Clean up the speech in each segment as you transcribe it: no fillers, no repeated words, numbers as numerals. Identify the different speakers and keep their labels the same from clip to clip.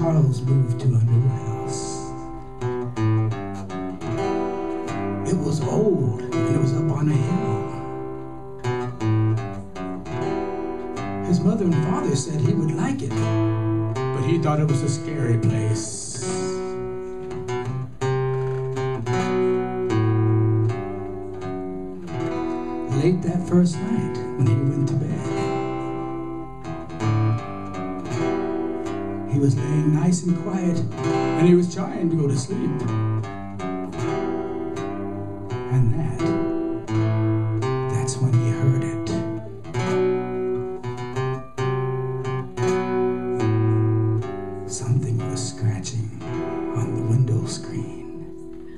Speaker 1: Charles moved to a new house. It was old and it was up on a hill. His mother and father said he would like it, but he thought it was a scary place. Late that first night when he went to bed, he was laying nice and quiet and he was trying to go to sleep. And that's when he heard it. Something was scratching on the window screen.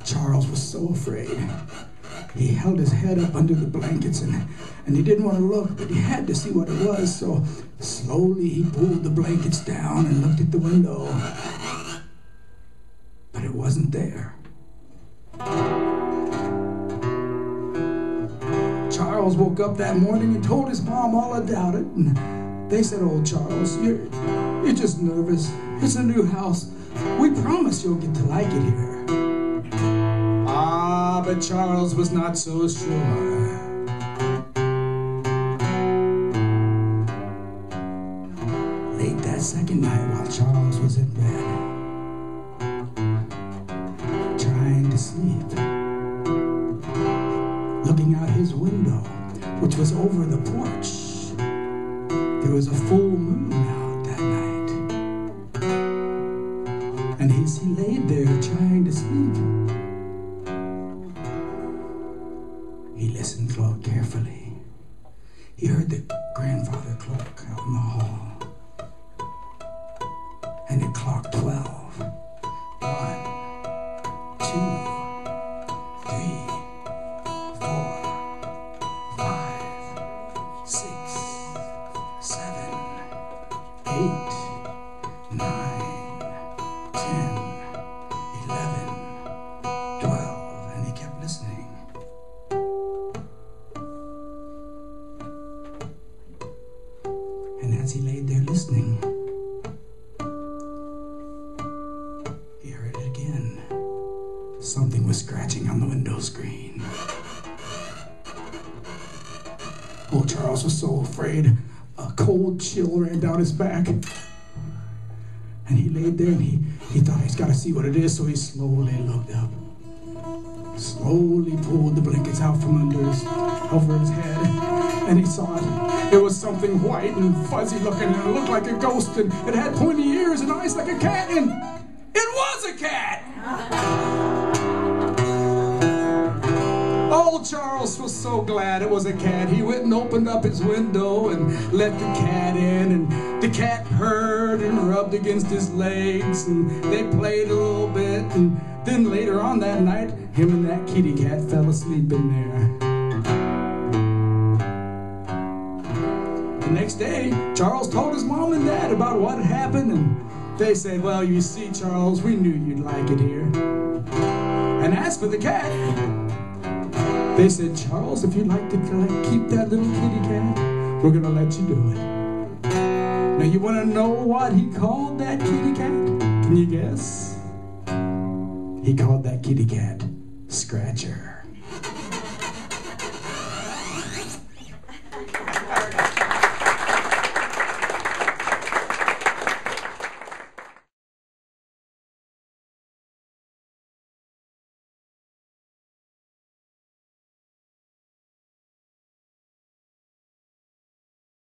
Speaker 1: Charles was so afraid. He held his head up under the blankets and he didn't want to look, but he had to see what it was, so slowly he pulled the blankets down and looked at the window. But it wasn't there. Charles woke up that morning and told his mom all about it, and they said, "Oh, Charles, you're just nervous. It's a new house. We promise you'll get to like it here." But Charles was not so sure. Late that second night, while Charles was in bed, trying to sleep, looking out his window, which was over the porch, there was a full moon out that night. And as he laid there trying to sleep, he listened carefully. He heard the grandfather clock out in the hall. And it clocked 12. 1, 2, 3, 4, 5, 6, 7, 8, 9, 10, 11, 12. And he kept listening. And as he laid there listening, he heard it again. Something was scratching on the window screen. Oh, Charles was so afraid. A cold chill ran down his back. And he laid there and he thought he's got to see what it is, so he slowly looked up. Slowly pulled the blankets out from over his head, and he saw it. It was something white and fuzzy looking, and it looked like a ghost, and it had pointy ears and eyes like a cat, and it was a cat! Oh, Charles was so glad it was a cat. He went and opened up his window and let the cat in, and the cat purred and rubbed against his legs, and they played a little bit, and then later on that night, him and that kitty cat fell asleep in there. The next day, Charles told his mom and dad about what had happened, and they said, "Well, you see, Charles, we knew you'd like it here." And as for the cat, they said, "Charles, if you'd like to keep that little kitty cat, we're going to let you do it." Now, you want to know what he called that kitty cat? Can you guess? He called that kitty cat Scratcher.